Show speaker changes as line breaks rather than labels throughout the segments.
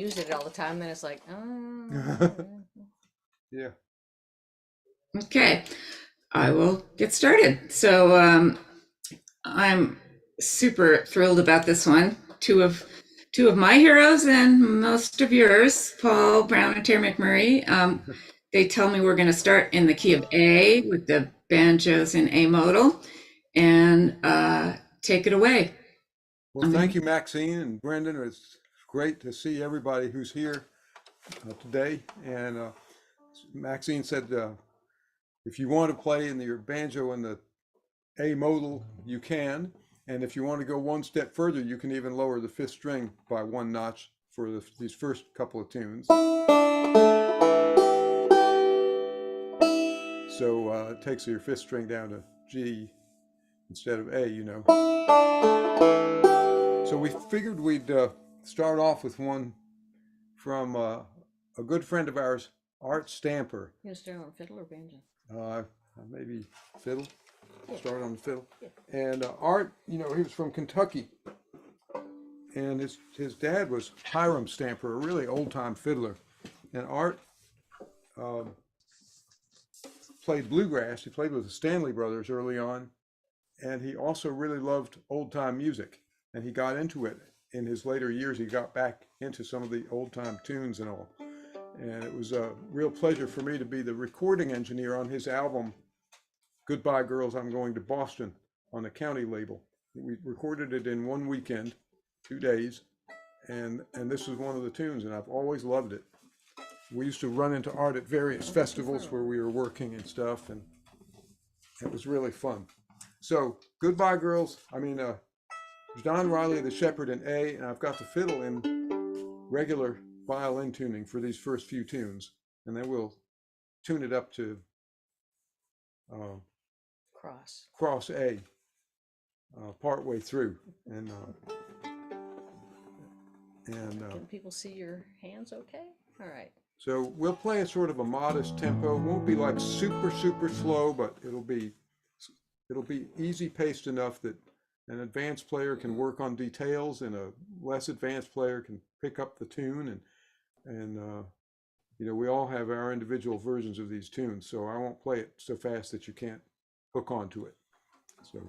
use it all the time, then it's like, oh.
Yeah.
Okay, I will get started. So I'm super thrilled about this one. Two of my heroes and most of yours, Paul Brown and Terri McMurray. They tell me we're going to start in the key of A with the banjos in A modal, and take it away.
Well, thank you, Maxine and Brendan. It's great to see everybody who's here today. And Maxine said, if you want to play in your banjo in the A modal, you can. And if you want to go one step further, you can even lower the fifth string by one notch for these first couple of tunes. So it takes your fifth string down to G instead of A, you know. So we figured we'd start off with one from a good friend of ours, Art Stamper.
You gonna start on fiddle or banjo?
Maybe fiddle.
Yeah.
Start on the fiddle.
Yeah.
And Art, you know, he was from Kentucky. And his dad was Hiram Stamper, a really old-time fiddler. And Art played bluegrass. He played with the Stanley Brothers early on. And he also really loved old-time music. And he got into it in his later years. He got back into some of the old-time tunes and all. And it was a real pleasure for me to be the recording engineer on his album, Goodbye Girls, I'm Going to Boston, on the County label. We recorded it in one weekend, 2 days, and this was one of the tunes, and I've always loved it. We used to run into Art at various festivals where we were working and stuff, and it was really fun. So, Goodbye Girls, John Riley the Shepherd in A, and I've got the fiddle in regular violin tuning for these first few tunes, and then we'll tune it up to cross A part way through, and
can people see your hands okay? All right.
So we'll play a sort of a modest tempo. It won't be like super slow, but it'll be easy paced enough that an advanced player can work on details and a less advanced player can pick up the tune, and you know, we all have our individual versions of these tunes, so I won't play it so fast that you can't hook onto it. So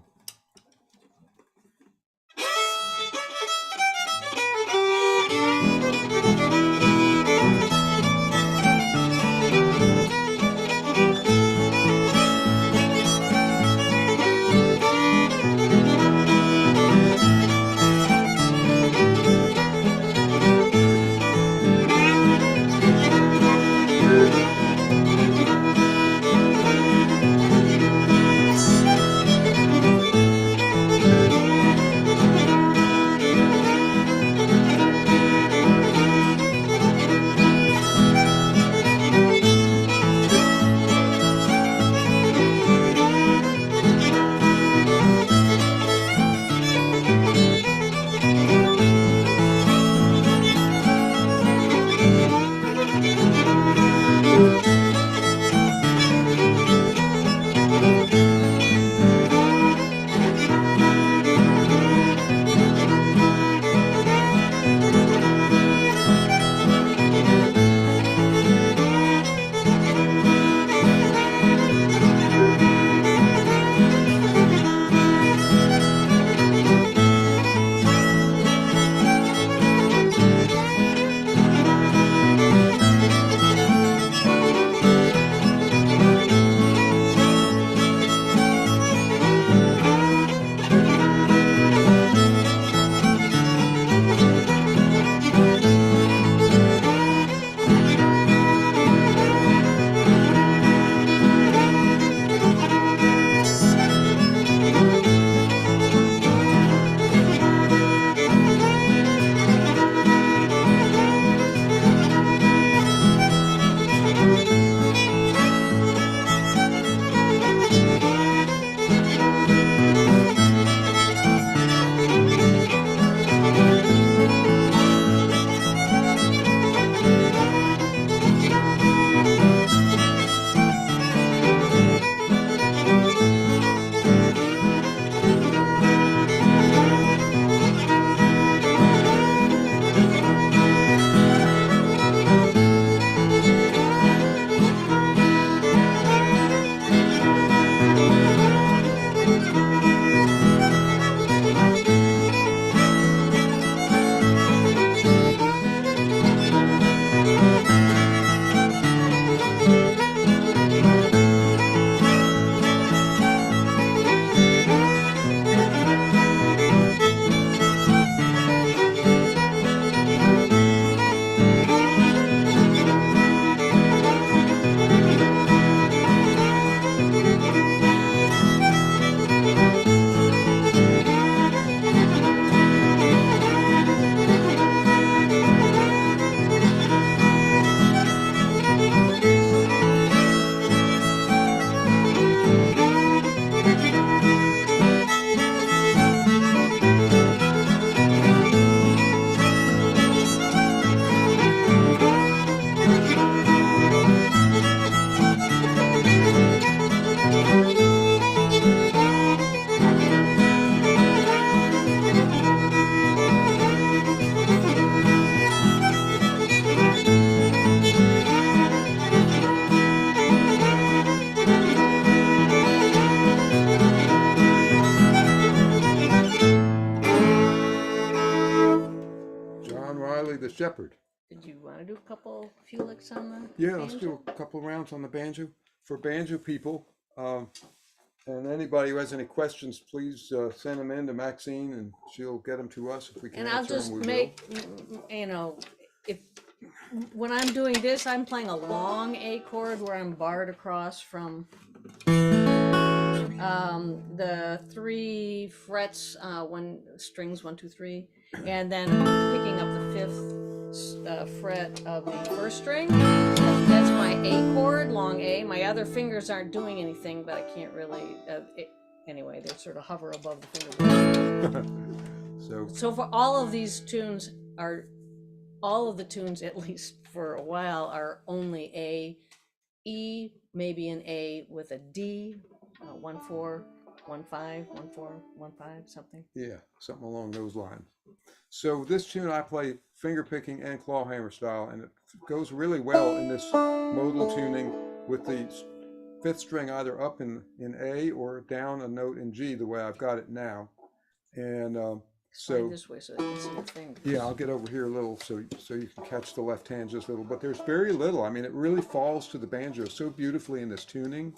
shepherd.
Did you want to do a few licks on the
Yeah, let's
banjo?
do a couple rounds on the banjo. For banjo people, and anybody who has any questions, please send them in to Maxine, and she'll get them to us if we can
And I'll
answer
just
them. We
make, you know, if, when I'm doing this, I'm playing a long A chord where I'm barred across from the 3 frets, strings 1, 2, 3, and then picking up the 5th fret of the 1st string. That's my A chord, long A. My other fingers aren't doing anything, but I can't really. Anyway, they sort of hover above the fingerboard. So for all of these tunes all of the tunes, at least for a while, are only A, E, maybe an A with a D, 1 4 1 5 1 4 1 5 something.
Yeah, something along those lines. So this tune I play finger picking and claw hammer style, and it goes really well in this modal tuning with the 5th string either up in A or down a note in G, the way I've got it now. And so
this way so they can see your fingers.
Yeah, I'll get over here a little so you can catch the left hand just a little, but there's very little. I mean, it really falls to the banjo so beautifully in this tuning.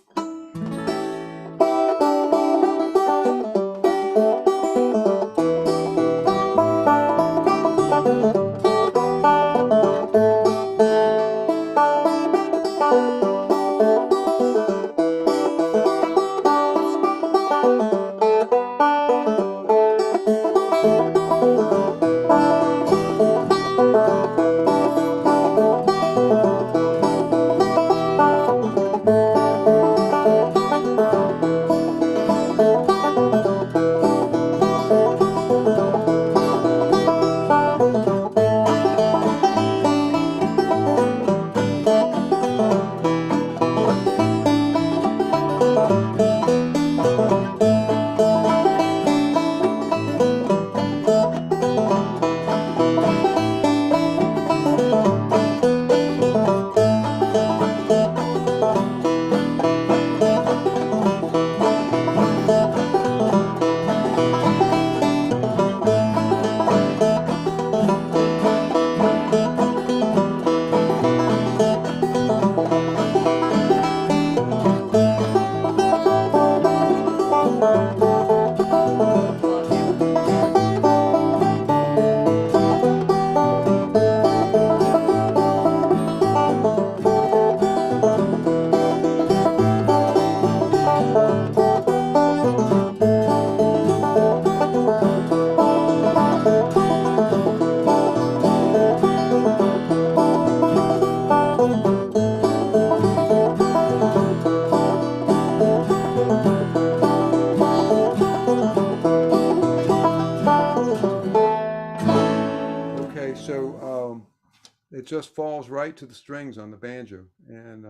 It just falls right to the strings on the banjo. And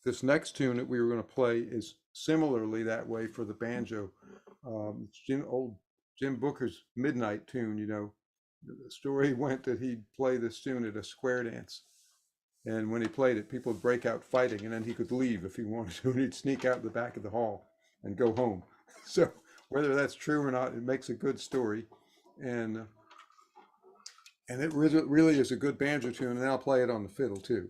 this next tune that we were going to play is similarly that way for the banjo. It's old Jim Booker's Midnight tune, you know. The story went that he'd play this tune at a square dance. And when he played it, people would break out fighting, and then he could leave if he wanted to, and he'd sneak out the back of the hall and go home. So whether that's true or not, it makes a good story. And it really is a good banjo tune, and I'll play it on the fiddle too.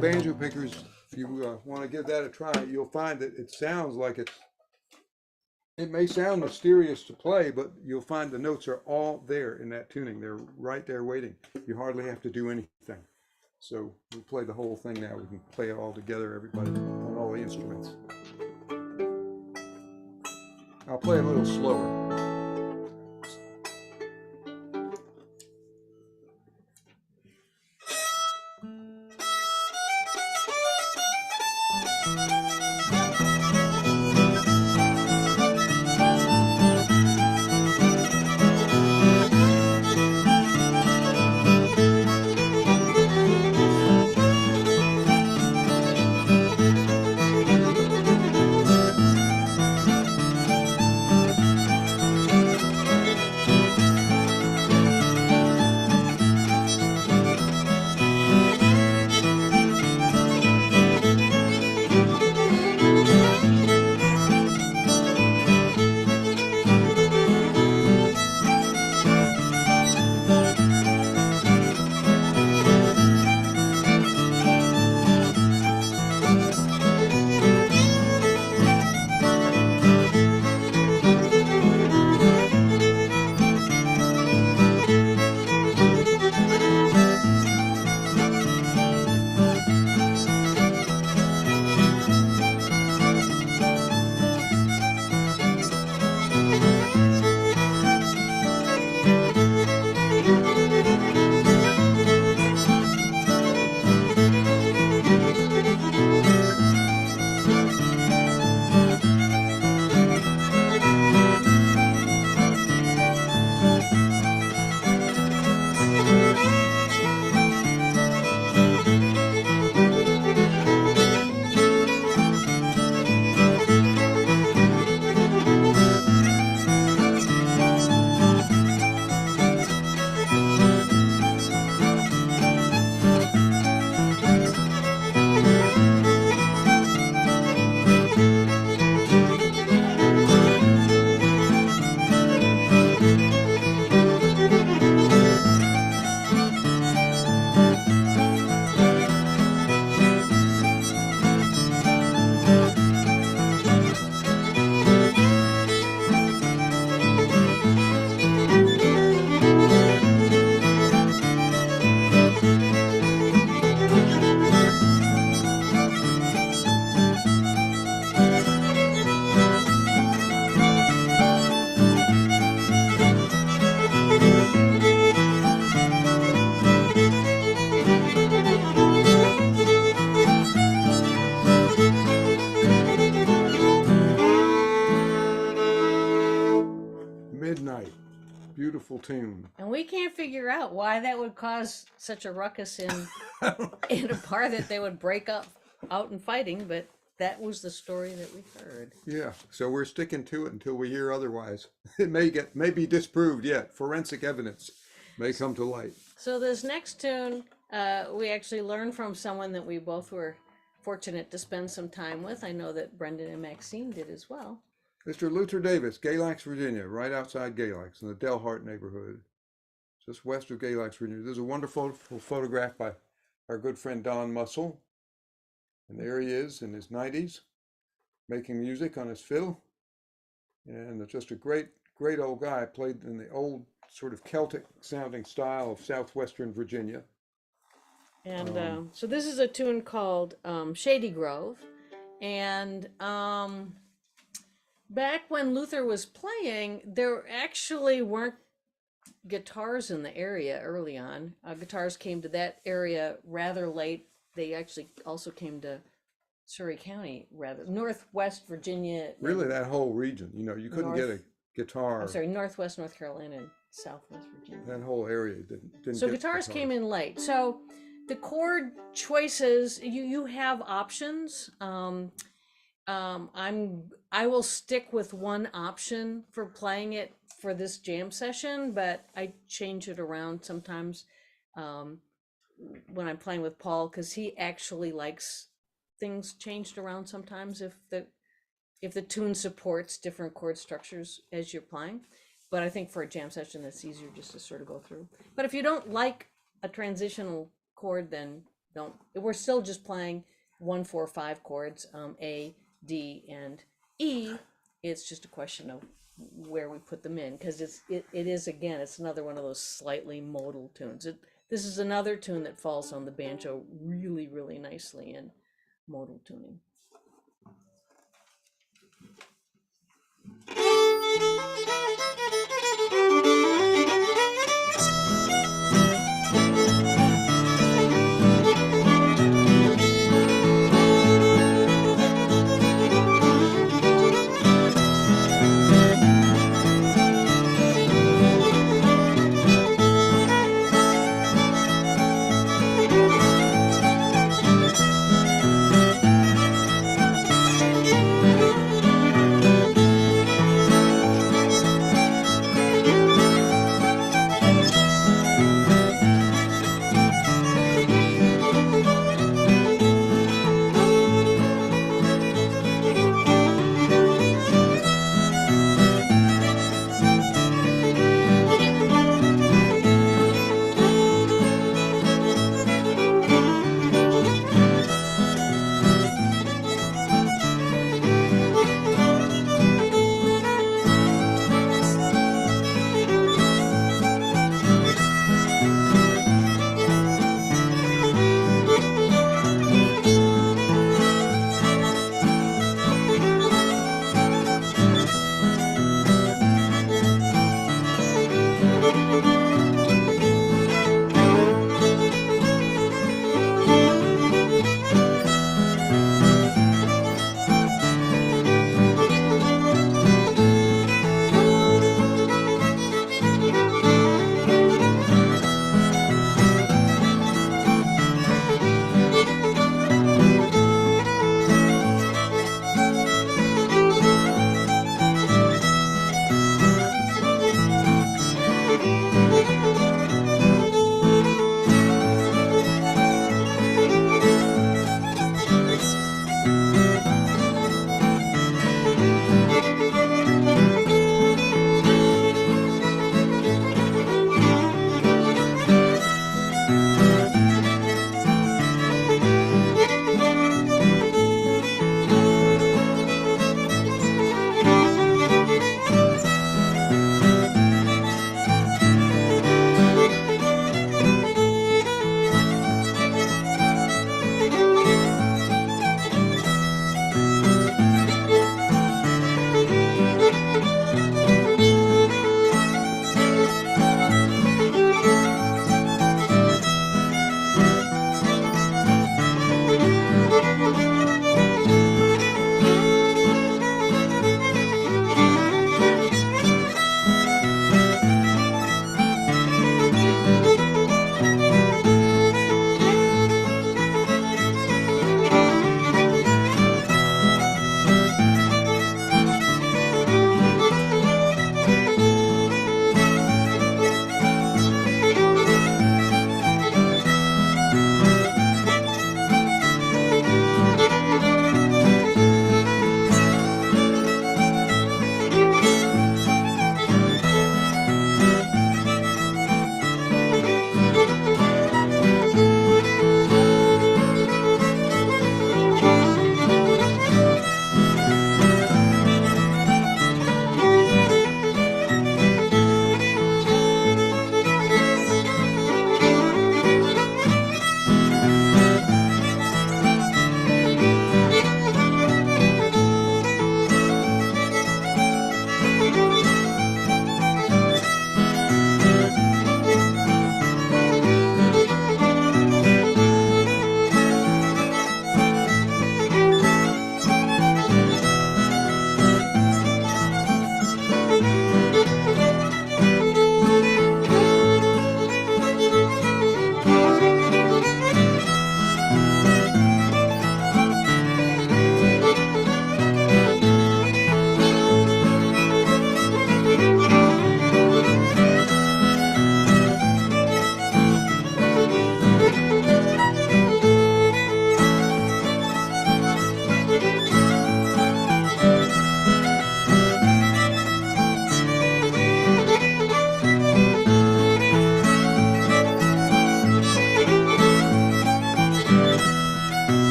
Banjo pickers, if you want to give that a try, you'll find that it sounds like it may sound mysterious to play, but you'll find the notes are all there in that tuning. They're right there waiting. You hardly have to do anything. So we'll play the whole thing now. We can play it all together, everybody, on all all the instruments. I'll play a little slower. Midnight, beautiful tune.
And we can't figure out why that would cause such a ruckus in a bar that they would break up out and fighting, but that was the story that we heard.
Yeah, so we're sticking to it until we hear otherwise. It may be disproved yet. Forensic evidence may come to light.
So this next tune, we actually learned from someone that we both were fortunate to spend some time with. I know that Brendan and Maxine did as well.
Mr. Luther Davis, Galax, Virginia, right outside Galax in the Delhart neighborhood, just west of Galax, Virginia. There's a wonderful photograph by our good friend Don Muscle. And there he is in his 90s, making music on his fiddle. And just a great old guy. Played in the old sort of Celtic sounding style of southwestern Virginia.
And so this is a tune called Shady Grove. And back when Luther was playing, there actually weren't guitars in the area early on. Guitars came to that area rather late. They actually also came to Surrey County, rather Northwest Virginia.
Really, that whole region, you couldn't get a guitar.
I'm sorry, Northwest North Carolina and Southwest Virginia.
That whole area didn't
So
get
guitars came in late. So the chord choices, you have options. I will stick with one option for playing it for this jam session, but I change it around sometimes when I'm playing with Paul, because he actually likes things changed around sometimes if the tune supports different chord structures as you're playing. But I think for a jam session, it's easier just to sort of go through. But if you don't like a transitional chord, then don't. We're still just playing 1, 4, 5 chords, A, D, and E. It's just a question of where we put them in, because it is, again, it's another one of those slightly modal tunes. This is another tune that falls on the banjo really, really nicely in modal tuning.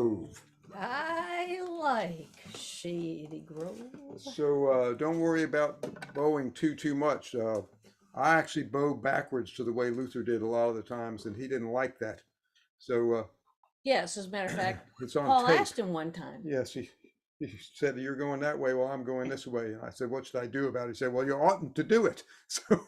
Grove.
I like Shady Grove.
So don't worry about bowing too much. I actually bow backwards to the way Luther did a lot of the times, and he didn't like that. So
Yes, as a matter of fact,
it's on
Paul
tape.
asked him one time.
Yes, he said, you're going that way while I'm going this way. And I said, what should I do about it? He said, well, you oughtn't to do it. So,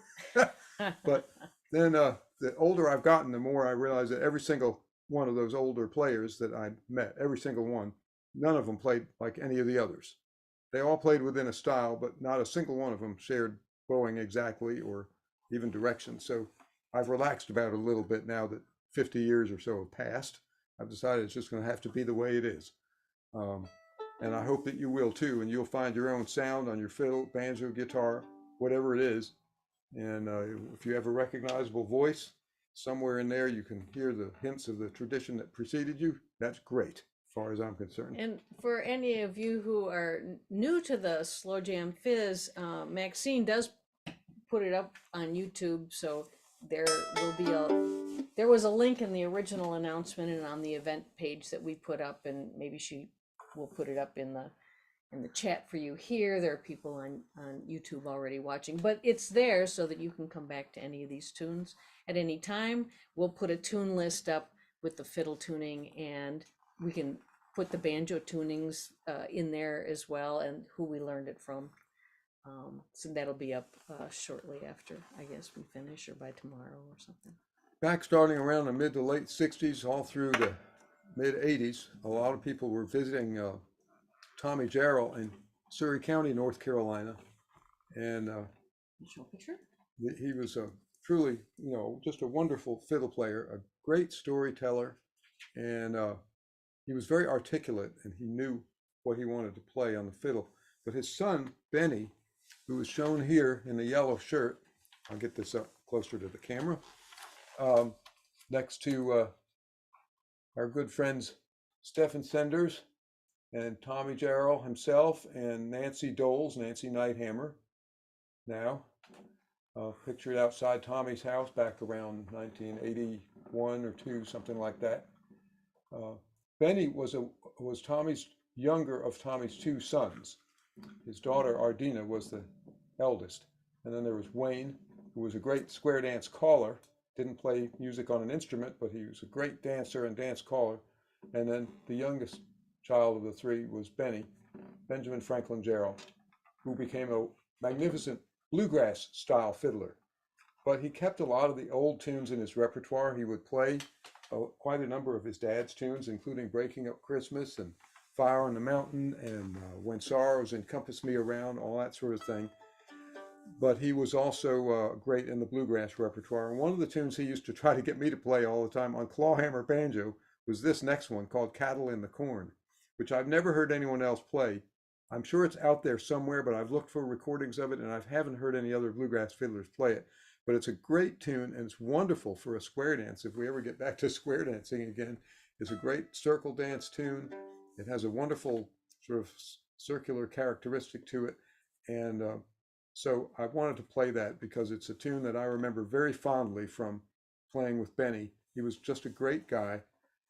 but then the older I've gotten, the more I realize that every single one of those older players that I met, every single one, none of them played like any of the others. They all played within a style, but not a single one of them shared bowing exactly or even direction. So I've relaxed about it a little bit now that 50 years or so have passed. I've decided it's just going to have to be the way it is. And I hope that you will too, and you'll find your own sound on your fiddle, banjo, guitar, whatever it is. And if you have a recognizable voice, somewhere in there you can hear the hints of the tradition that preceded you. That's great, as far as I'm concerned.
And for any of you who are new to the Slow Jam Fizz, Maxine does put it up on YouTube, so there was a link in the original announcement and on the event page that we put up, and maybe she will put it up in the chat for you here. There are people on YouTube already watching, but it's there so that you can come back to any of these tunes at any time. We'll put a tune list up with the fiddle tuning, and we can put the banjo tunings in there as well, and who we learned it from. So that'll be up shortly after, I guess, we finish, or by tomorrow or something.
Back starting around the mid to late 60s, all through the mid 80s, a lot of people were visiting Tommy Jarrell in Surrey County, North Carolina. And
Show a picture?
he was truly, just a wonderful fiddle player, a great storyteller. And he was very articulate, and he knew what he wanted to play on the fiddle. But his son, Benny, who is shown here in the yellow shirt, I'll get this up closer to the camera, next to our good friends Stephen Senders and Tommy Jarrell himself and Nancy Doles, Nancy Nighthammer, now pictured outside Tommy's house back around 1981 or 2, something like that. Benny was Tommy's younger of Tommy's 2 sons. His daughter Ardina was the eldest, and then there was Wayne, who was a great square dance caller. Didn't play music on an instrument, but he was a great dancer and dance caller. And then the youngest child of the 3 was Benjamin Franklin Jarrell, who became a magnificent bluegrass style fiddler. But he kept a lot of the old tunes in his repertoire. He would play quite a number of his dad's tunes, including Breaking Up Christmas and Fire on the Mountain and When Sorrows Encompass Me Around, all that sort of thing. But he was also great in the bluegrass repertoire. And one of the tunes he used to try to get me to play all the time on clawhammer banjo was this next one called Cattle in the Corn, which I've never heard anyone else play. I'm sure it's out there somewhere, but I've looked for recordings of it, and I haven't heard any other bluegrass fiddlers play it. But it's a great tune, and it's wonderful for a square dance. If we ever get back to square dancing again, it's a great circle dance tune. It has a wonderful sort of circular characteristic to it. And so I wanted to play that because it's a tune that I remember very fondly from playing with Benny. He was just a great guy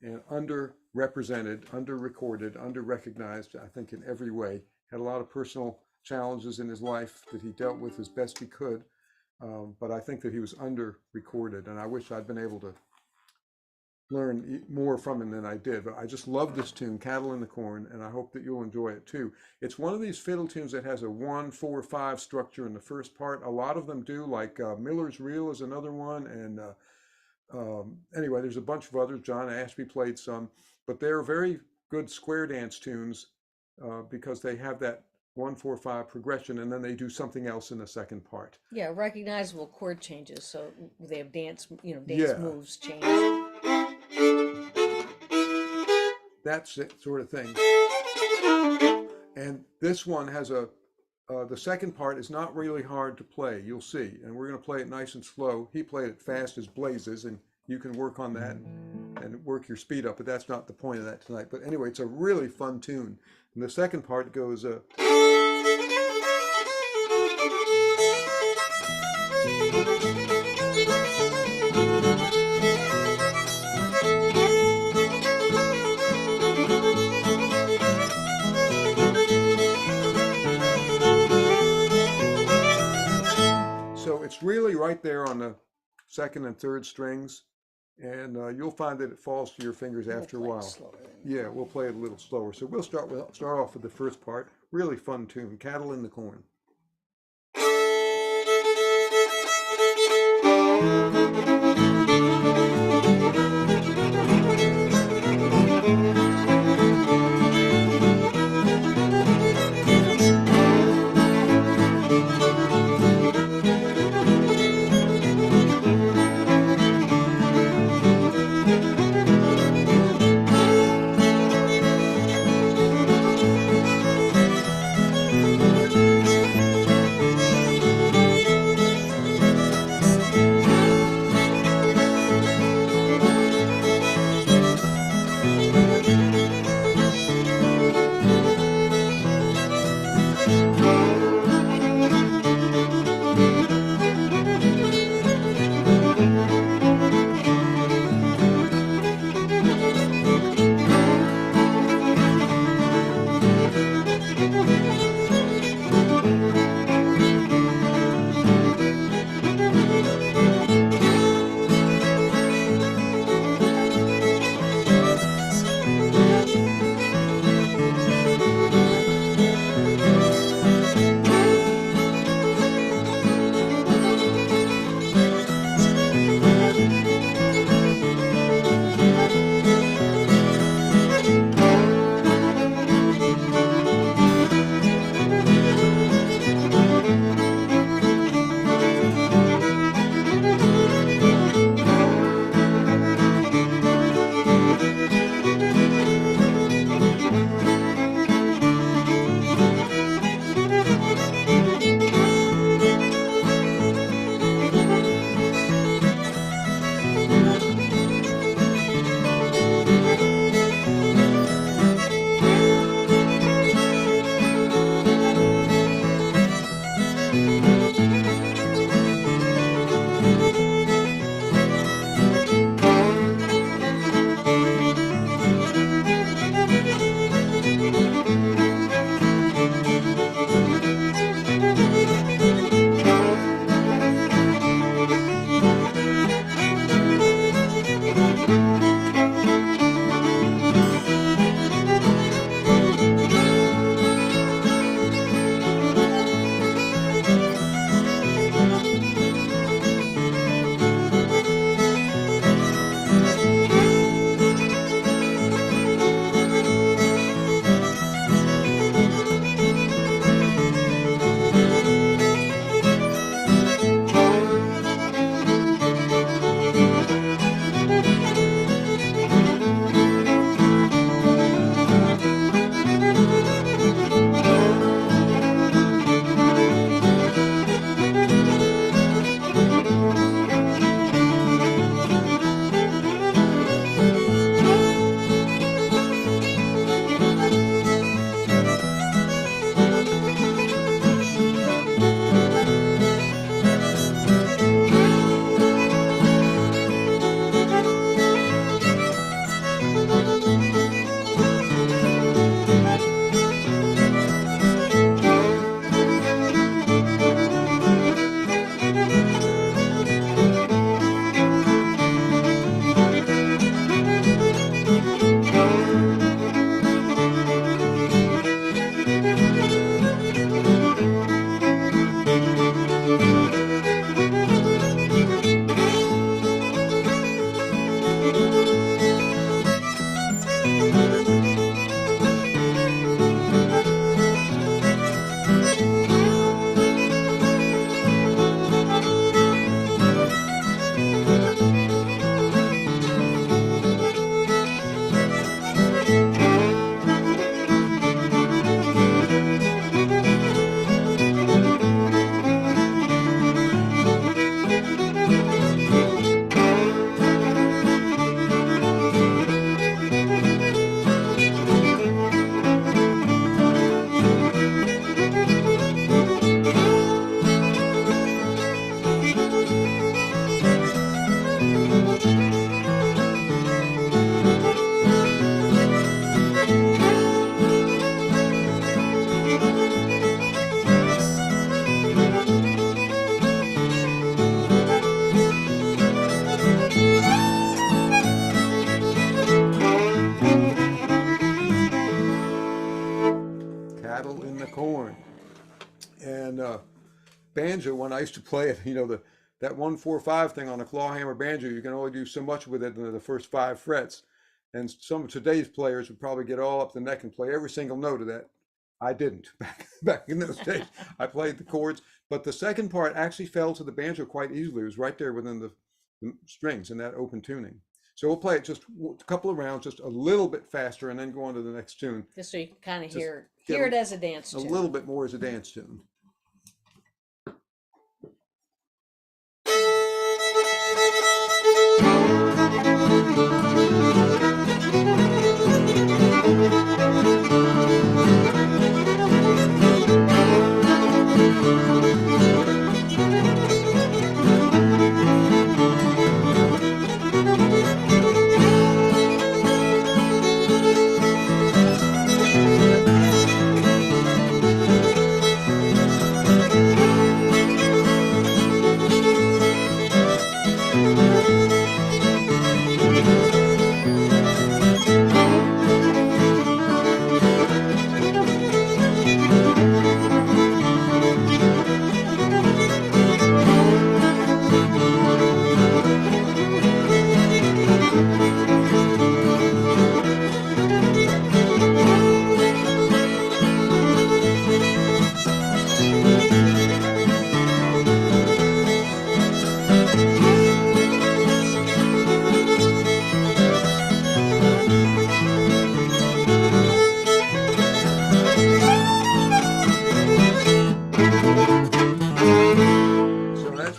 and underrepresented, under-recorded, under-recognized, I think, in every way. Had a lot of personal challenges in his life that he dealt with as best he could. But I think that he was under-recorded, and I wish I'd been able to learn more from him than I did. But I just love this tune, Cattle in the Corn, and I hope that you'll enjoy it too. It's one of these fiddle tunes that has a 1-4-5 structure in the first part. A lot of them do, like Miller's Reel is another one, and anyway, there's a bunch of others. John Ashby played some, but they're very good square dance tunes because they have that 1-4-5 progression, and then they do something else in the second part.
Yeah, recognizable chord changes, so they have dance moves change.
That's it, sort of thing. And this one has the second part is not really hard to play, you'll see, and we're going to play it nice and slow. He played it fast as blazes, and you can work on that and work your speed up, but that's not the point of that tonight. But anyway, it's a really fun tune. And the second part goes second and third strings, and you'll find that it falls to your fingers after a while. Yeah, we'll play it a little slower. So we'll start off with the first part. Really fun tune, Cattle in the Corn. banjo, when I used to play it, you know, that 1-4-5 thing on a claw hammer banjo, you can only do so much with it in the first 5 frets. And some of today's players would probably get all up the neck and play every single note of that. I didn't back in those days. I played the chords, but the second part actually fell to the banjo quite easily. It was right there within the strings in that open tuning. So we'll play it just a couple of rounds, just a little bit faster, and then go on to the next tune.
Just so you can kind of
Just
hear it as a dance
A
tune.
little bit more as a dance tune.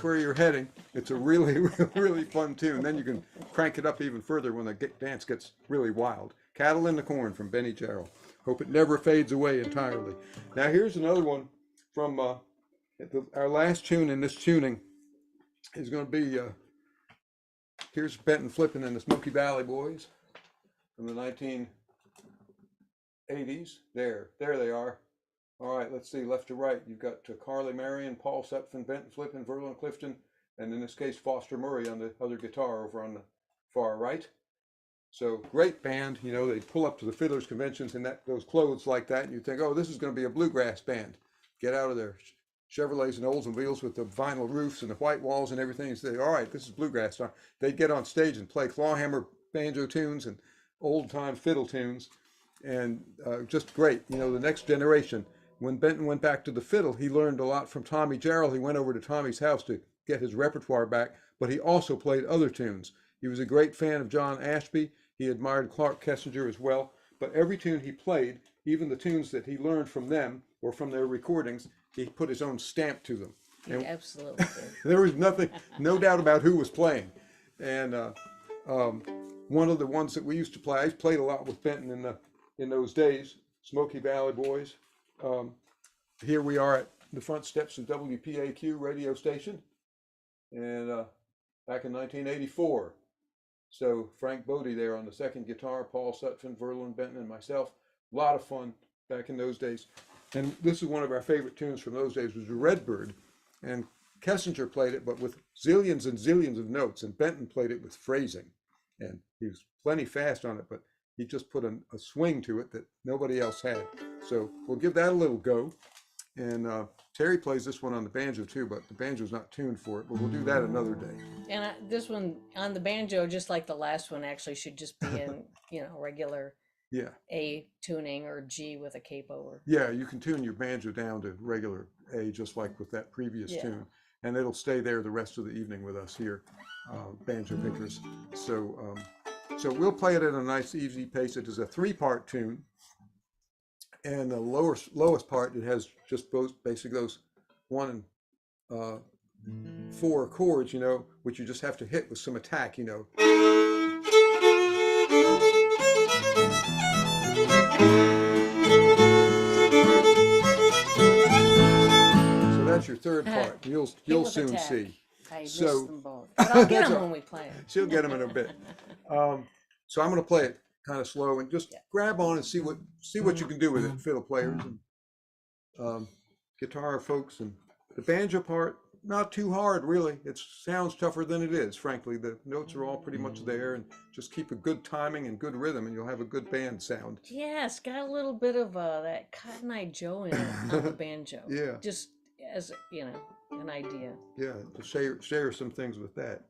Where you're heading. It's a really, really fun tune. Then you can crank it up even further when the dance gets really wild. Cattle in the Corn from Tommy Jarrell. Hope it never fades away entirely. Now here's another one from our last tune in this tuning is going to be, here's Benton Flippen and the Smoky Valley Boys from the 1980s. There they are. All right, let's see, left to right. You've got Carly Marion, Paul Sepfin, Benton Flippen, Verlin Clifton, and in this case, Foster Murray on the other guitar over on the far right. So great band, you know, they pull up to the fiddlers conventions in those clothes like that, and you think, oh, this is going to be a bluegrass band. Get out of their Chevrolets and Oldsmobiles with the vinyl roofs and the white walls and everything, and say, all right, this is bluegrass time. They'd get on stage and play clawhammer banjo tunes and old-time fiddle tunes, and just great. You know, the next generation. When Benton went back to the fiddle, he learned a lot from Tommy Jarrell. He went over to Tommy's house to get his repertoire back, but he also played other tunes. He was a great fan of John Ashby. He admired Clark Kessinger as well. But every tune he played, even the tunes that he learned from them or from their recordings, he put his own stamp to them. And
absolutely.
there was no doubt about who was playing. And one of the ones that we used to play, I played a lot with Benton in those days, Smoky Valley Boys. Here we are at the front steps of WPAQ radio station, and back in 1984. So Frank Bodie there on the second guitar, Paul Sutphin, Verlin, Benton, and myself. A lot of fun back in those days. And this is one of our favorite tunes from those days, was Redbird. And Kessinger played it, but with zillions and zillions of notes, and Benton played it with phrasing. And he was plenty fast on it, but he just put a swing to it that nobody else had. So we'll give that a little go. And Terri plays this one on the banjo too, but the banjo's not tuned for it, but we'll do that another day.
And this one on the banjo, just like the last one, actually should just be in, you know, regular A tuning or G with a capo.
Yeah, you can tune your banjo down to regular A, just like with that previous tune. And it'll stay there the rest of the evening with us here, banjo pickers. So we'll play it at a nice, easy pace. It is a 3-part tune. And the lowest part, it has just basically those 1 and 4 chords, you know, which you just have to hit with some attack, you know. So that's your third part. You'll soon see.
I missed them both. But I'll get them when we play them.
She'll get them in a bit. So I'm going to play it kind of slow and just grab on and see what you can do with it, fiddle players and guitar folks. And the banjo part, not too hard really. It sounds tougher than it is, frankly. The notes are all pretty much there, and just keep a good timing and good rhythm and you'll have a good band sound.
Yeah, it's got a little bit of that Cotton Eye Joe in it on the banjo.
Yeah.
Just as, you know, an idea.
Yeah, to share some things with that.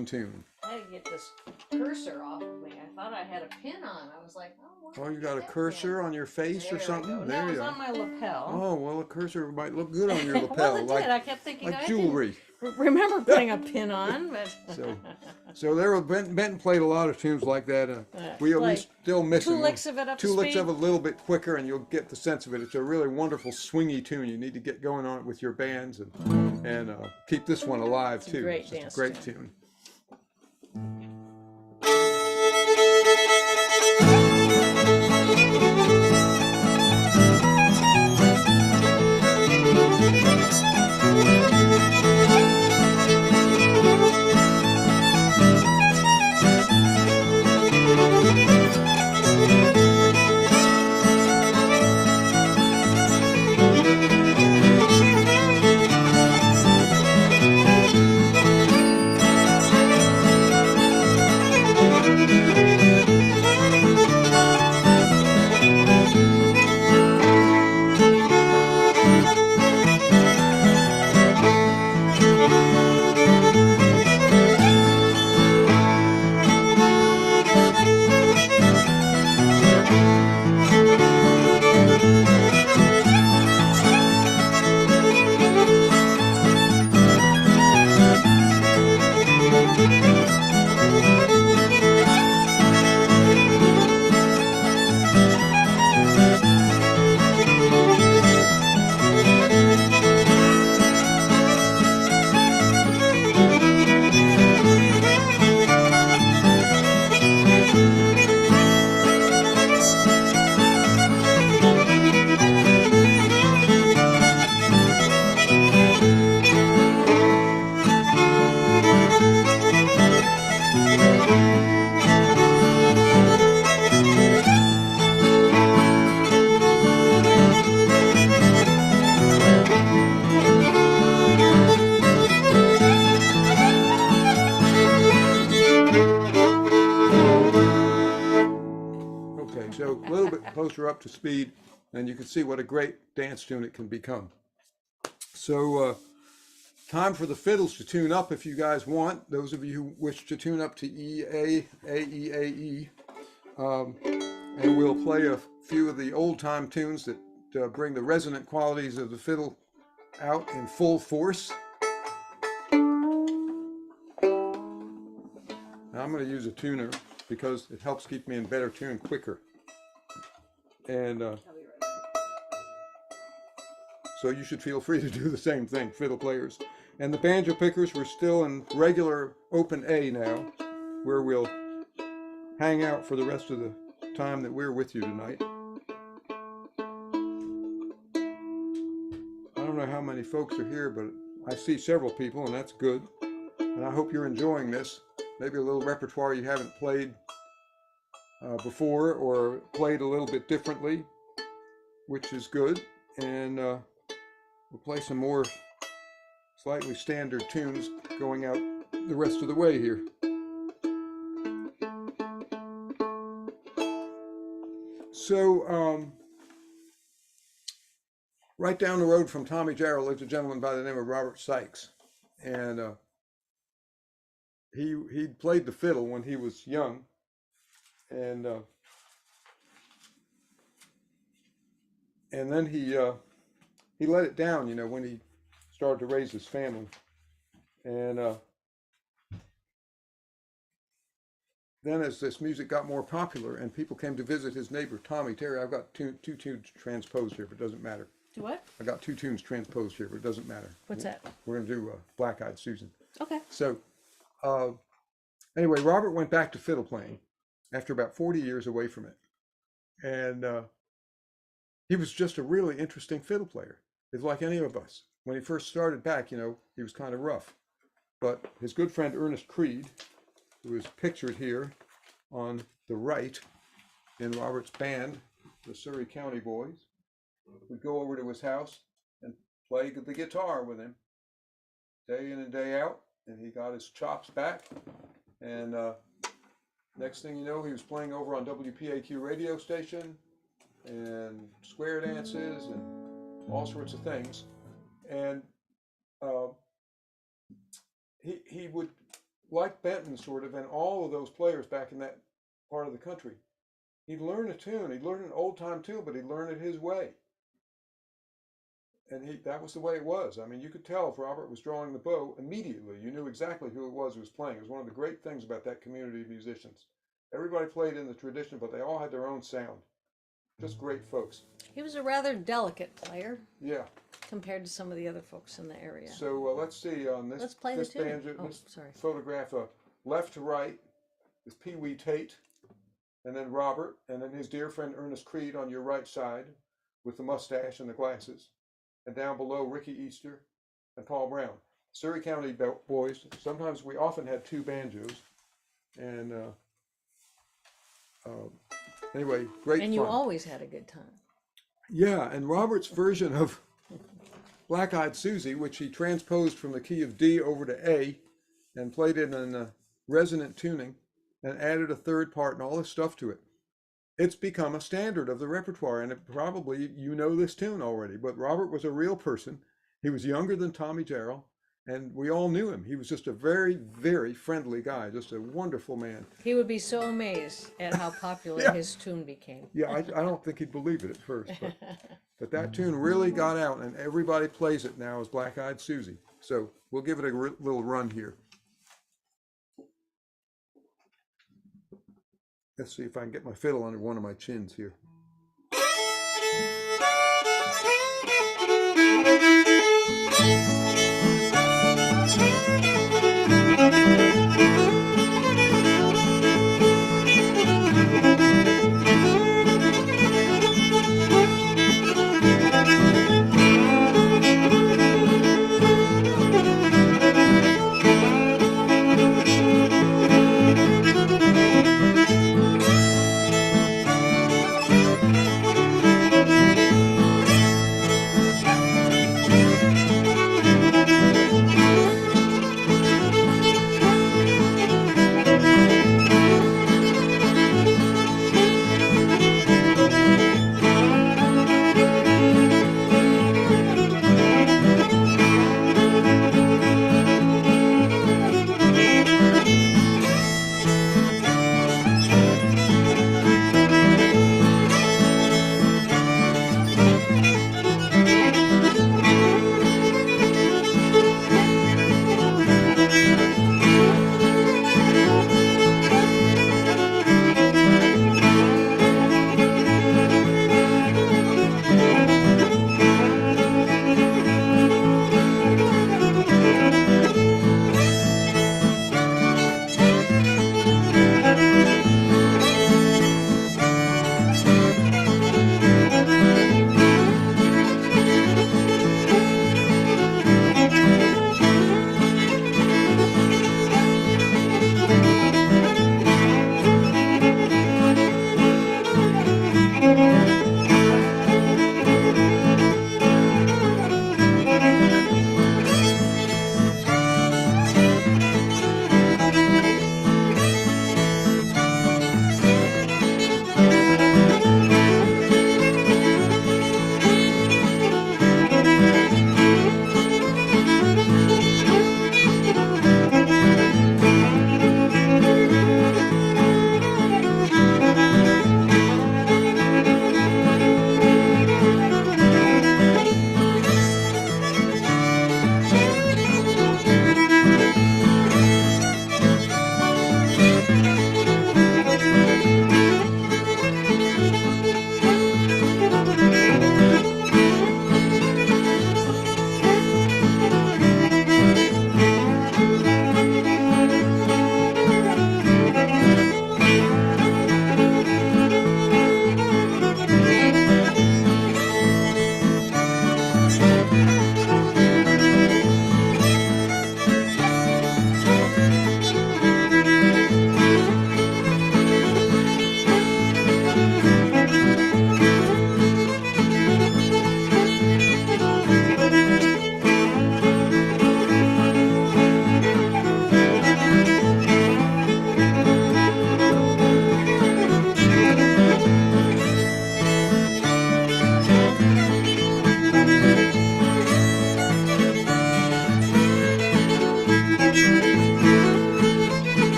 one tune.
I had to get this cursor off of me. I thought I had a pin on. I was like, oh,
Oh,
where
you
is
got a
that
cursor
pin?
on your face
There
or
we
something?
go.
There
No, it
you
was
go.
on my lapel.
Oh, well, a cursor might look good on your lapel.
Well, it did. I kept thinking,
like
I
jewelry.
didn't remember putting a pin on, but
So there were Benton played a lot of tunes like that. We
like
still miss
two
them.
licks of it up to
Two licks
speed.
of it a little bit quicker, and you'll get the sense of it. It's a really wonderful swingy tune. You need to get going on it with your bands and keep this one alive too.
great
It's just
dance
a great
tune.
tune. Okay, so a little bit closer up to speed, and you can see what a great dance tune it can become. So time for the fiddles to tune up if you guys want. Those of you who wish to tune up to EA, AEAE. And we'll play a few of the old time tunes that bring the resonant qualities of the fiddle out in full force. Now I'm going to use a tuner because it helps keep me in better tune quicker. And so you should feel free to do the same thing, fiddle players. And the banjo pickers, we're still in regular open A now, where we'll hang out for the rest of the time that we're with you tonight. I don't know how many folks are here, but I see several people, and that's good. And I hope you're enjoying this. Maybe a little repertoire you haven't played before, or played a little bit differently, which is good. And we'll play some more slightly standard tunes going out the rest of the way here. So right down the road from Tommy Jarrell lives a gentleman by the name of Robert Sykes, and he played the fiddle when he was young, and then he let it down, you know, when he started to raise his family, and then as this music got more popular and people came to visit his neighbor, Tommy, Terry, I've got two tunes transposed here, but it doesn't matter.
Do what?
I got two tunes transposed here, but it doesn't matter.
What's that?
We're going to do Black-Eyed Susan.
Okay.
So anyway, Robert went back to fiddle playing after about 40 years away from it. And he was just a really interesting fiddle player. It's like any of us. When he first started back, you know, he was kind of rough. But his good friend Ernest Creed, who is pictured here on the right in Robert's band, the Surrey County Boys, would go over to his house and play the guitar with him day in and day out, and he got his chops back. And next thing you know, he was playing over on WPAQ radio station and square dances and all sorts of things. And he would like Benton sort of, and all of those players back in that part of the country, he'd learn a tune. He'd learn an old time tune, but he'd learn it his way. And that was the way it was. I mean, you could tell if Robert was drawing the bow immediately. You knew exactly who it was who was playing. It was one of the great things about that community of musicians. Everybody played in the tradition, but they all had their own sound. Just great folks.
He was a rather delicate player.
Yeah.
Compared to some of the other folks in the area.
So let's see on this.
Let's play
this
the tune.
banjo,
Oh,
this
sorry.
photograph, left to right is Pee Wee Tate, and then Robert, and then his dear friend Ernest Creed on your right side with the mustache and the glasses, and down below Ricky Easter and Paul Brown. Surrey County boys. Sometimes we often had two banjos, and anyway, great
And you
fun.
always had a good time.
Yeah, and Robert's version of Black-Eyed Susie, which he transposed from the key of D over to A and played it in resonant tuning and added a third part and all this stuff to it. It's become a standard of the repertoire, and probably you know this tune already, but Robert was a real person. He was younger than Tommy Jarrell, and we all knew him. He was just a very, very friendly guy, just a wonderful man.
He would be so amazed at how popular
Yeah.
his tune became.
Yeah, I don't think he'd believe it at first, but that tune really got out, and everybody plays it now as Black-Eyed Susie. So we'll give it a little run here. Let's see if I can get my fiddle under one of my chins here.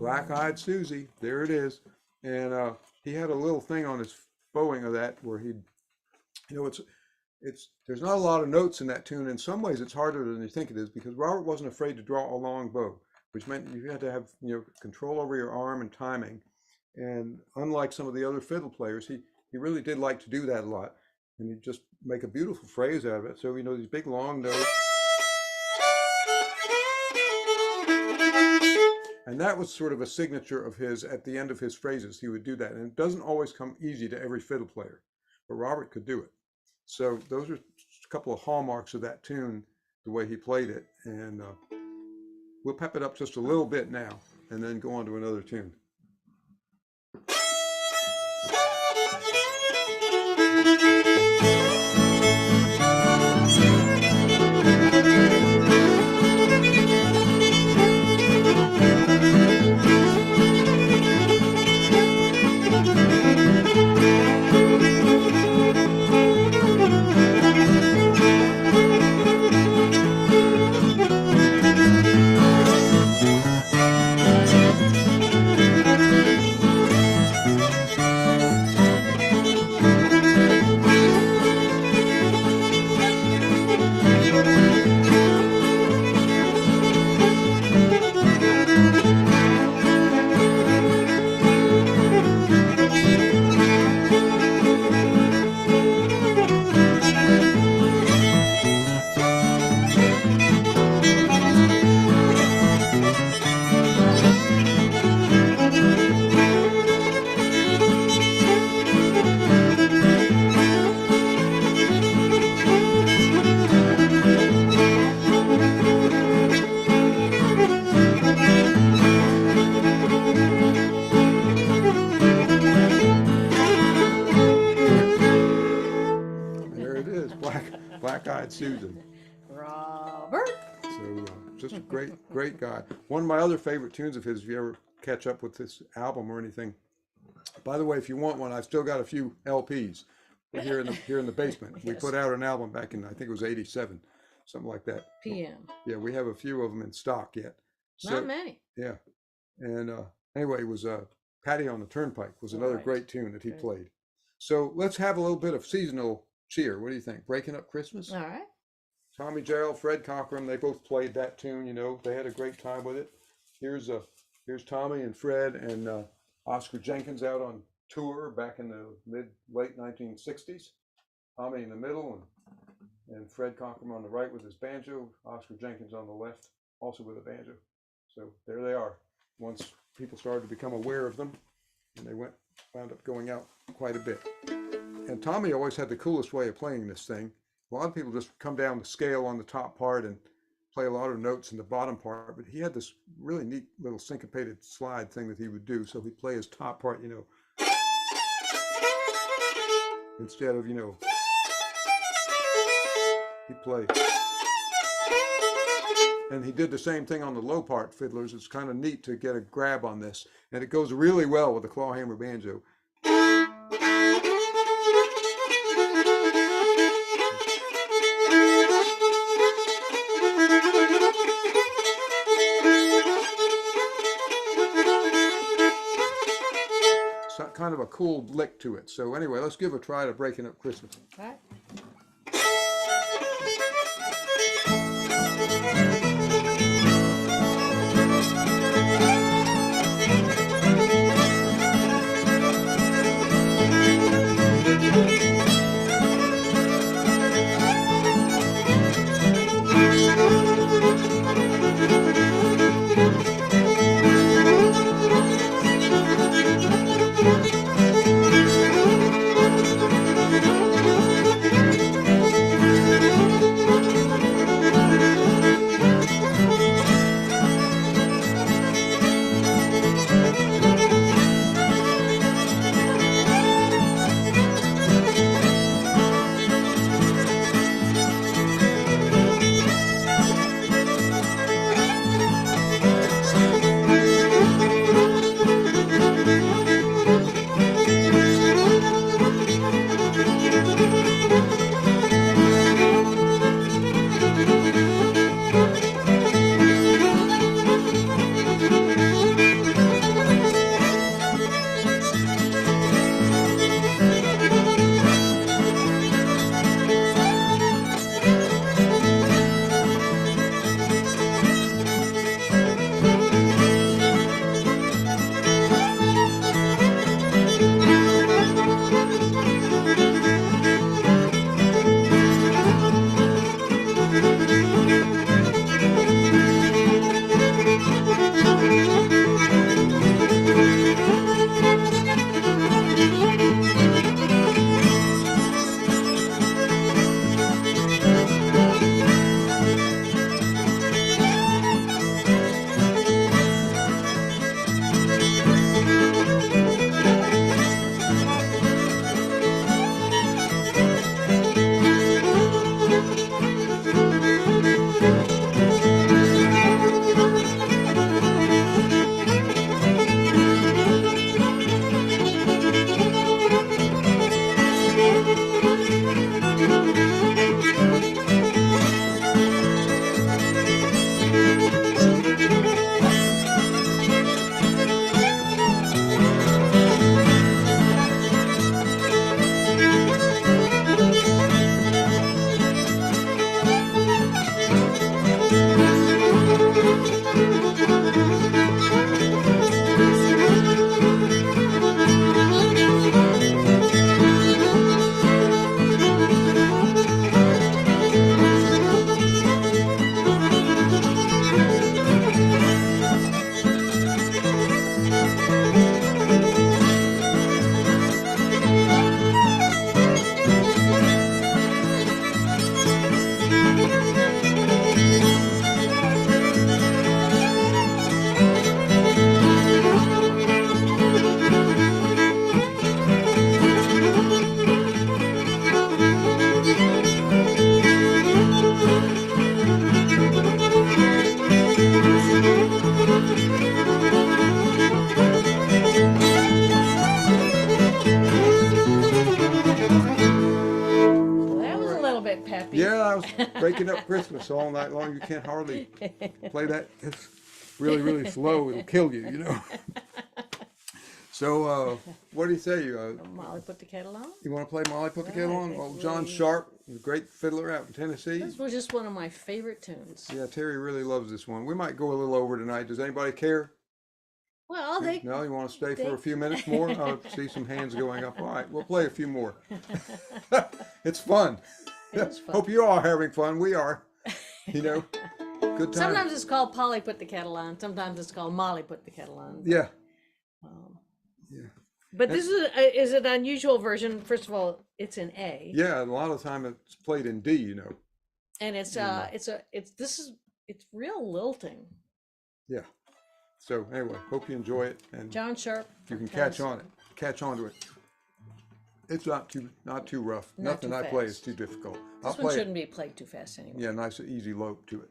Black-Eyed Susie, there it is. And he had a little thing on his bowing of that where he'd, you know, there's not a lot of notes in that tune. In some ways, it's harder than you think it is because Robert wasn't afraid to draw a long bow, which meant you had to have, you know, control over your arm and timing. And unlike some of the other fiddle players, he really did like to do that a lot. And he'd just make a beautiful phrase out of it. So, you know, these big long notes. And that was sort of a signature of his at the end of his phrases. He would do that. And it doesn't always come easy to every fiddle player, but Robert could do it. So those are a couple of hallmarks of that tune, the way he played it. And we'll pep it up just a little bit now and then go on to another tune. Black-Eyed Susan.
Robert.
So just a great guy. One of my other favorite tunes of his, if you ever catch up with this album or anything. By the way, if you want one, I've still got a few LPs here in the basement.
Yes.
We put out an album back in, I think it was '87, something like that.
PM.
Yeah, we have a few of them in stock yet. So,
Not many.
yeah. And anyway, it was Patty on the Turnpike was another
Right.
great tune that he
Right.
played. So let's have a little bit of seasonal cheer. What do you think? Breaking Up Christmas?
All right.
Tommy Jarrell, Fred Cochran, they both played that tune, you know. They had a great time with it. Here's Tommy and Fred and Oscar Jenkins out on tour back in the late 1960s. Tommy in the middle and Fred Cochran on the right with his banjo, Oscar Jenkins on the left, also with a banjo. So there they are. Once people started to become aware of them, and they wound up going out quite a bit. And Tommy always had the coolest way of playing this thing. A lot of people just come down the scale on the top part and play a lot of notes in the bottom part, but he had this really neat little syncopated slide thing that he would do. So he'd play his top part, you know, instead of, you know, he'd play. And he did the same thing on the low part fiddlers. It's kind of neat to get a grab on this. And it goes really well with the clawhammer banjo. So kind of a cool lick to it. So anyway, let's give a try to Breaking Up Christmas.
All right.
breaking up Christmas all night long. You can't hardly play that. It's really, really slow. It'll kill you, you know. So, what do you say?
Molly put the kettle on.
You want to play Molly Put the Kettle
Right,
On?
I
Well,
think
John
we-
Sharp, a great fiddler out in Tennessee.
This was just one of my favorite tunes.
Yeah, Terry really loves this one. We might go a little over tonight. Does anybody care?
Well, they
No, you want to stay
they-
for a few minutes more? I see some hands going up. All right, we'll play a few more. It's fun.
It is fun.
Hope you all are having fun. We are. You know, good time.
Sometimes it's called Polly put the kettle on. Sometimes it's called Molly put the kettle on.
Yeah,
Um,
yeah,
but this is an unusual version. First of all, it's in A,
yeah. A lot of time it's played in D. You know.
and it's real lilting.
Yeah. So anyway, hope you enjoy it and
John Sharp.
you can
has-
catch on to it. It's not too rough.
Not
Nothing
too
I play
fast.
is too difficult.
This
I'll
one
play it.
shouldn't be played too fast anyway.
Yeah, nice easy lope to it.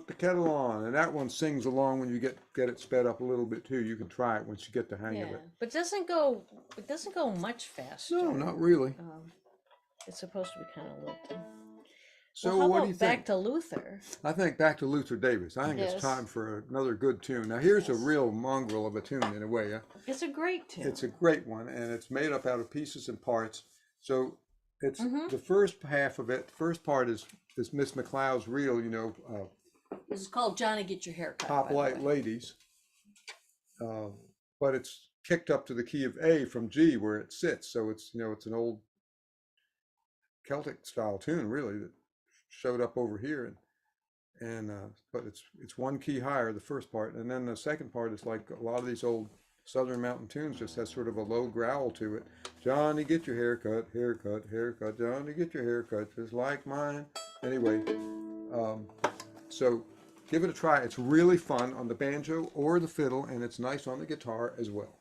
put the kettle on, and that one sings along when you get it sped up a little bit too. You can try it once you get the hang of
Yeah,
it.
but it doesn't go much faster.
No, not really.
It's supposed to be kind of lilting.
So
Well, how
what
about
do you
back
think?
to Luther?
I think back to Luther Davis. I think
Yes.
it's time for another good tune. Now here's a
Yes.
real mongrel of a tune in a way.
It's a great tune.
It's a great one, and it's made up out of pieces and parts. So it's
Mm-hmm.
the first half of it. The first part is Miss McLeod's real,
This is called Johnny Get Your Hair Cut. by the
Hoplite
way.
Ladies. But it's kicked up to the key of A from G where it sits. So it's it's an old Celtic style tune really that showed up over here, and but it's one key higher, the first part, and then the second part is like a lot of these old Southern mountain tunes just has sort of a low growl to it. Johnny, get your haircut, haircut, haircut. Johnny, get your haircut, just like mine. Anyway, so give it a try. It's really fun on the banjo or the fiddle, and it's nice on the guitar as well.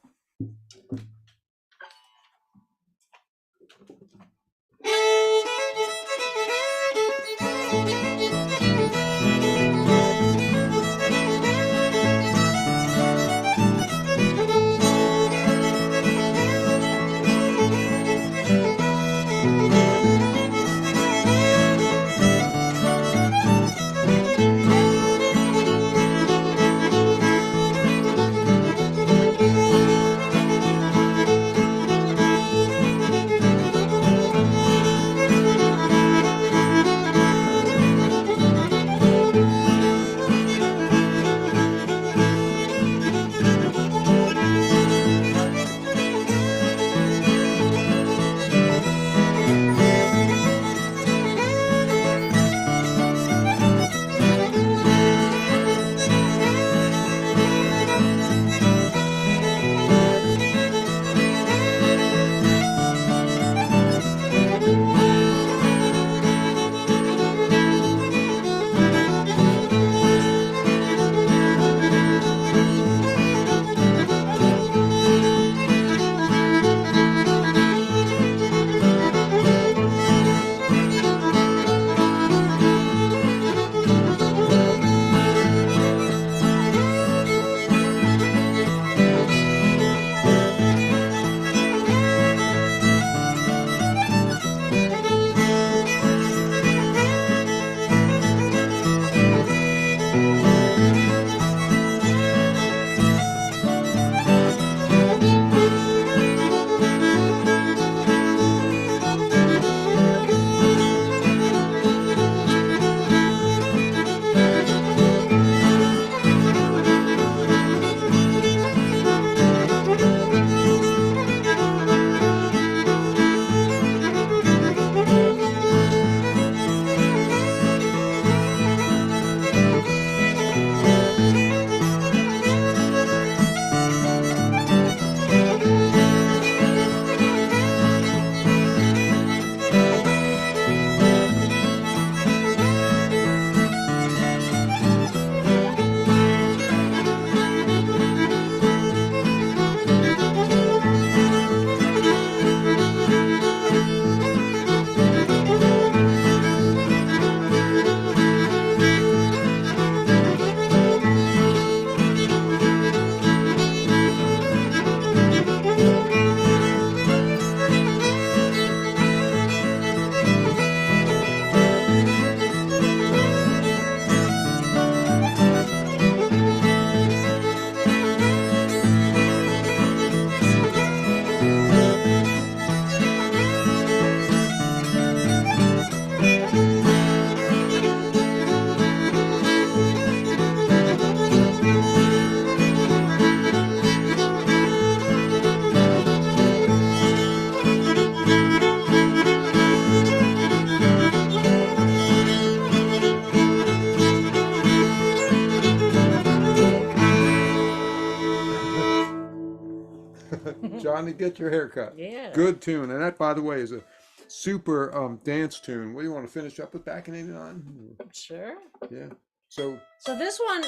Johnny, get your haircut.
Yeah.
Good tune. And that, by the way, is a super dance tune. What do you want to finish up with back in '89?
Sure.
Yeah. So
this one,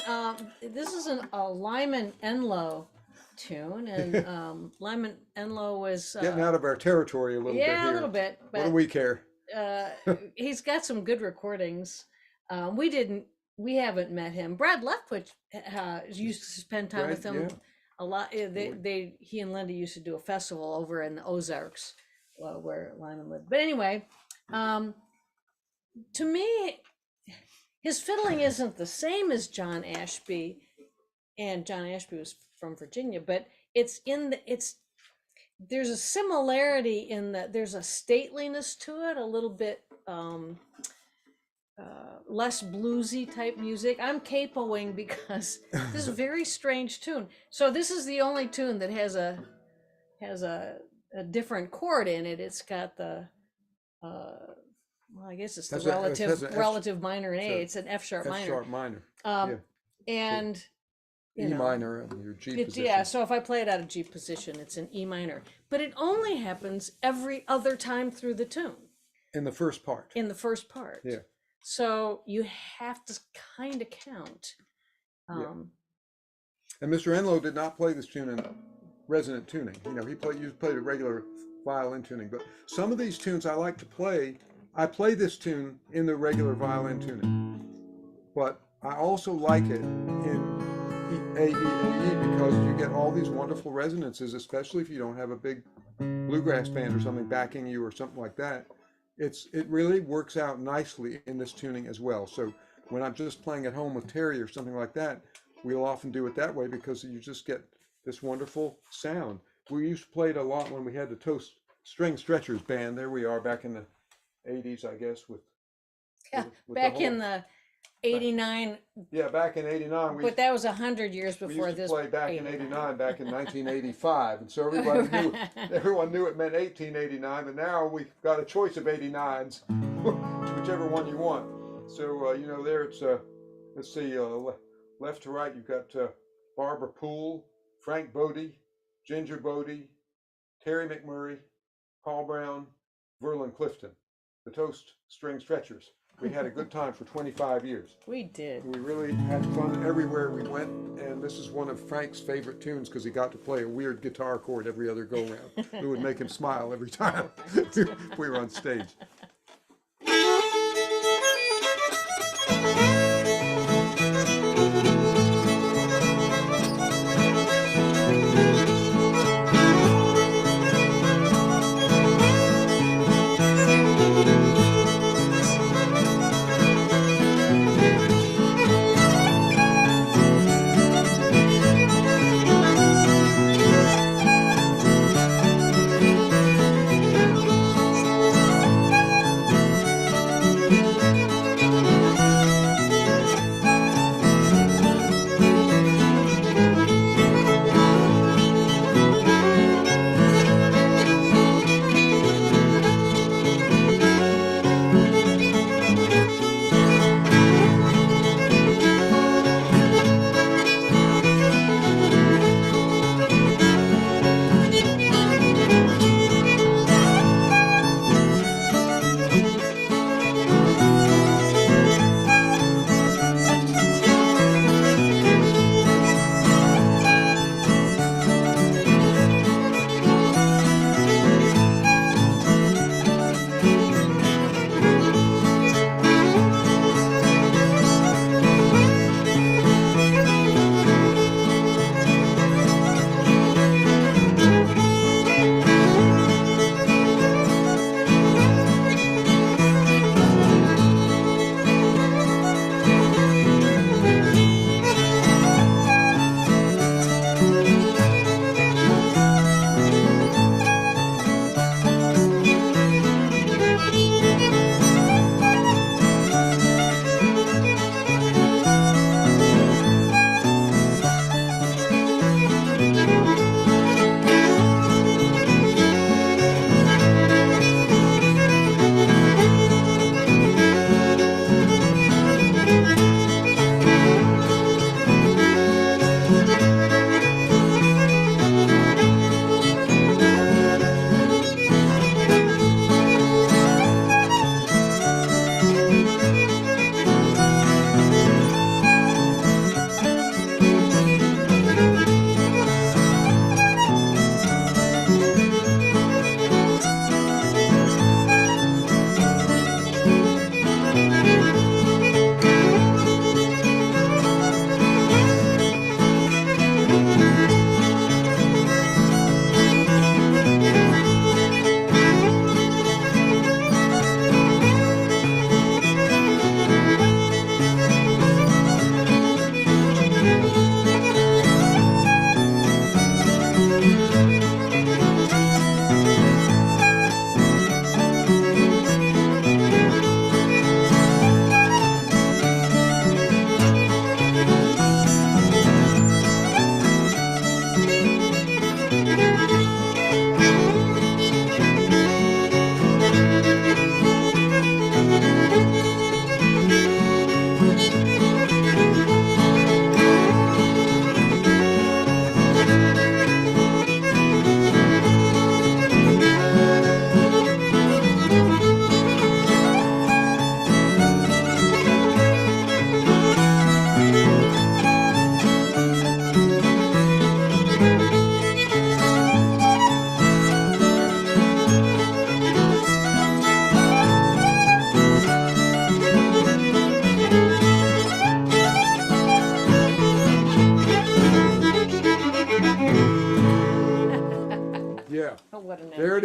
this is a Lymon Enloe tune, and Lymon Enloe was
getting out of our territory a little bit here.
yeah, a little bit,
What do
but
we care?
he's got some good recordings. We didn't we haven't met him. Brad Leftwich used to spend time with
Brad,
him
yeah.
a lot. He and Linda used to do a festival over in the Ozarks, where Lyman lived. But anyway, to me, his fiddling isn't the same as John Ashby, and John Ashby was from Virginia, but there's a similarity in that there's a stateliness to it, a little bit less bluesy type music. I'm capoing because this is a very strange tune. So this is the only tune that has a different chord in it. It's got the well, I guess it's the relative minor in A. It's an F sharp minor.
F sharp minor.
And
E minor and your G position.
Yeah, so if I play it out of G position, it's an E minor. But it only happens every other time through the tune.
In the first part.
In the first part.
Yeah.
So you have to kind of count.
And Mr. Enloe did not play this tune in resonant tuning. You know, he played a regular violin tuning. But some of these tunes I like to play, I play this tune in the regular violin tuning. But I also like it in aEAE because you get all these wonderful resonances, especially if you don't have a big bluegrass band or something backing you or something like that. It really works out nicely in this tuning as well. So when I'm just playing at home with Terri or something like that, we'll often do it that way because you just get this wonderful sound. We used to play it a lot when we had the Toast String Stretchers band. There we are back in the 80s, I guess. With
back in the 89.
Yeah, back in 89.
But that was 100 years before
this.
this.
We used to play back 89. In 89, back in 1985. And so everyone knew it meant 1889, but now we've got a choice of 89s, whichever one you want. So, you know, there it's, let's see, left to right, you've got Barbara Poole, Frank Bodie, Ginger Bodie, Terri McMurray, Paul Brown, Verlin Clifton, the Toast String Stretchers. We had a good time for 25 years.
We did.
We really had fun everywhere we went, and this is one of Frank's favorite tunes because he got to play a weird guitar chord every other go-round. It would make him smile every time we were on stage.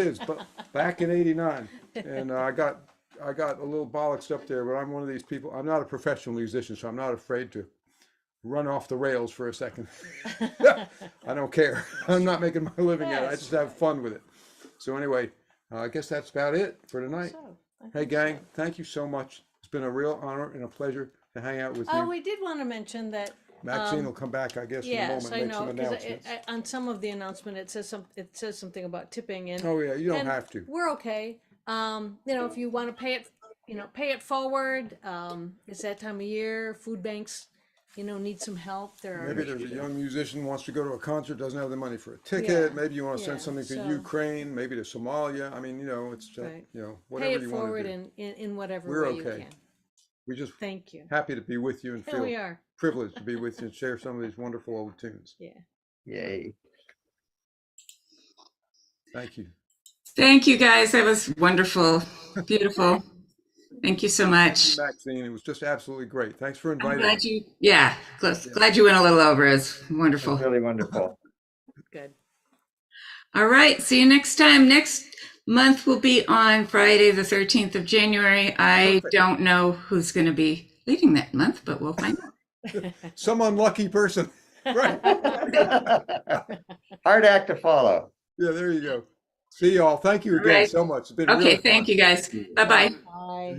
Fizz, but back in '89, and I got a little bollocksed up there. But I'm one of these people. I'm not a professional musician, so I'm not afraid to run off the rails for a second. I don't care. I'm not making my living at it. I just have fun with it. So anyway, I guess that's about it for tonight. Hey, gang, thank you so much. It's been a real honor and a pleasure to hang out with you.
We did want to mention that.
Maxine will come back, I guess, in a
Yes,
moment,
I
make
know,
some
because
announcements.
on some of the announcement, it says something about tipping, and
Oh yeah, you don't
and
have to.
we're okay. If you want to pay it, pay it forward. It's that time of year. Food banks, need some help.
Maybe there's a young musician who wants to go to a concert, doesn't have the money for a ticket.
Yeah,
Maybe you want to send
yeah,
something to
so-
Ukraine, maybe to Somalia. I mean, it's
Right.
whatever
Pay it
you want
forward
to do.
in whatever
We're
way you
okay.
can.
We're just
Thank you.
happy to be with you and
Here we
feel
are.
privileged to be with you and share some of these wonderful old tunes.
Yeah.
Yay.
Thank you.
Thank you, guys. That was wonderful. Beautiful. Thank you so much.
Maxine, it was just absolutely great. Thanks for
I'm
inviting
glad
me.
glad you went a little over. It's wonderful.
Really wonderful.
Good.
All right. See you next time. Next month will be on Friday, the 13th of January. I
Perfect.
don't know who's going to be leading that month, but we'll find out.
Some unlucky person. Right.
Hard act to follow.
Yeah, there you go. See y'all. Thank you
All
again
right.
so much. It's been
Okay.
really
Thank
fun.
you, guys. Bye-bye.
Bye.